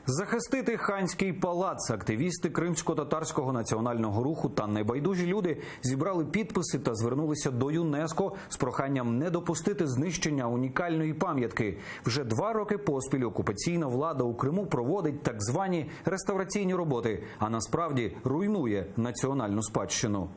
Захистити ханський палац активісти Кримсько-татарського національного руху та небайдужі люди зібрали підписи та звернулися до ЮНЕСКО з проханням не допустити знищення унікальної пам'ятки. Вже 2 роки поспіль окупаційна влада у Криму проводить так звані реставраційні роботи, а насправді руйнує національну спадщину.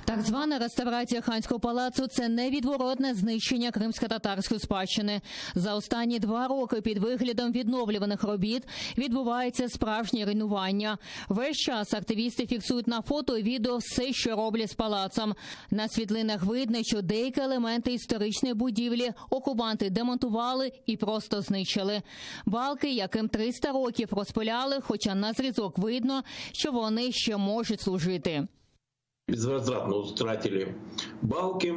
Так звана реставрація ханського палацу – це невідворотне знищення кримсько-татарської спадщини. За останні 2 роки під виглядом відновлюваних робіт відбувається справжнє руйнування. Весь час активісти фіксують на фото і відео все, що роблять з палацом. На світлинах видно, що деякі елементи історичної будівлі окупанти демонтували і просто знищили. Балки, яким 300 років розпиляли, хоча на зрізок видно, що вони ще можуть служити. Безвозвратно утратили балки,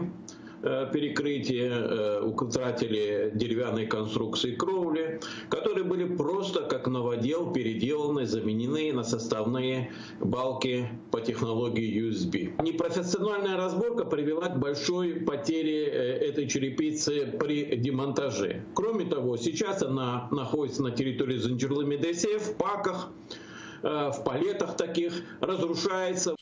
перекрытия, утратили деревянные конструкции кровли, которые были просто как новодел переделаны, заменены на составные балки по технологии USB. Непрофессиональная разборка привела к большой потере этой черепицы при демонтаже. Кроме того, сейчас она находится на территории Занджирлы-Медресе, в паках, в палетах таких, разрушается.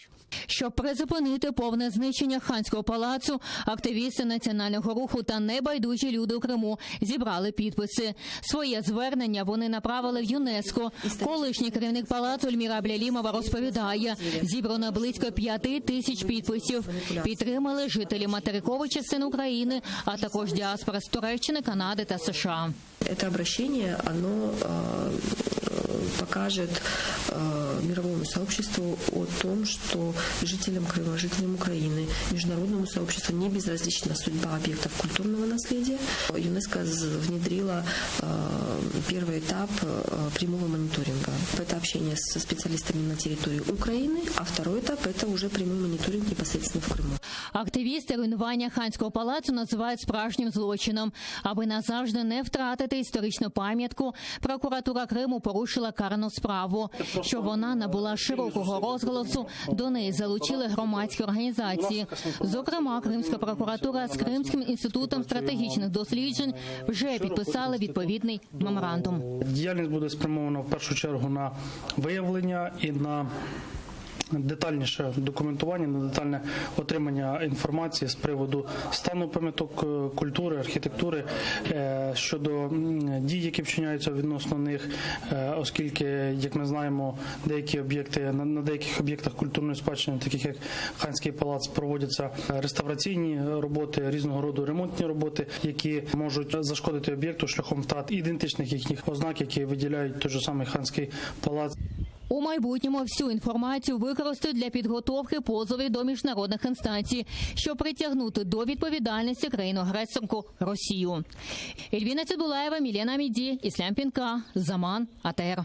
Щоб призупинити повне знищення ханського палацу, активісти національного руху та небайдужі люди у Криму зібрали підписи. Своє звернення вони направили в ЮНЕСКО. Колишній керівник палацу Ельміра Аблялімова розповідає, зібрано близько 5000 підписів. Підтримали жителі материкової частини України, а також діаспора з Туреччини, Канади та США. Це обращення, воно покажет мировому сообществу о том, что жителям Крыма, жителям Украины, международному сообществу не безразлична судьба объектов культурного наследия. ЮНЕСКО внедрила первый этап прямого мониторинга. Это общение со специалистами на территории Украины, а второй этап – это уже прямой мониторинг непосредственно в Криму. Активісти руйнування ханського палацу називають справжнім злочином. Аби назавжди не втратити історичну пам'ятку, прокуратура Криму порушила карну справу. Щоб вона набула широкого розголосу, до неї залучили громадські організації. Зокрема, Кримська прокуратура з Кримським інститутом стратегічних досліджень вже підписали відповідний меморандум. Діяльність буде спрямована в першу чергу на виявлення і на детальніше документування, на детальне отримання інформації з приводу стану пам'яток культури, архітектури, щодо дій, які вчиняються відносно них, оскільки, як ми знаємо, деякі об'єкти, на деяких об'єктах культурної спадщини, таких як Ханський палац, проводяться реставраційні роботи, різного роду ремонтні роботи, які можуть зашкодити об'єкту шляхом втрат ідентичних їхніх ознак, які виділяють той же самий Ханський палац. У майбутньому всю інформацію використають для підготовки позовів до міжнародних інстанцій, щоб притягнути до відповідальності країну-агресорку Росію. Ельвіна Цидулаєва, Мілена Міді, Іслам Пінка, Заман, АТР.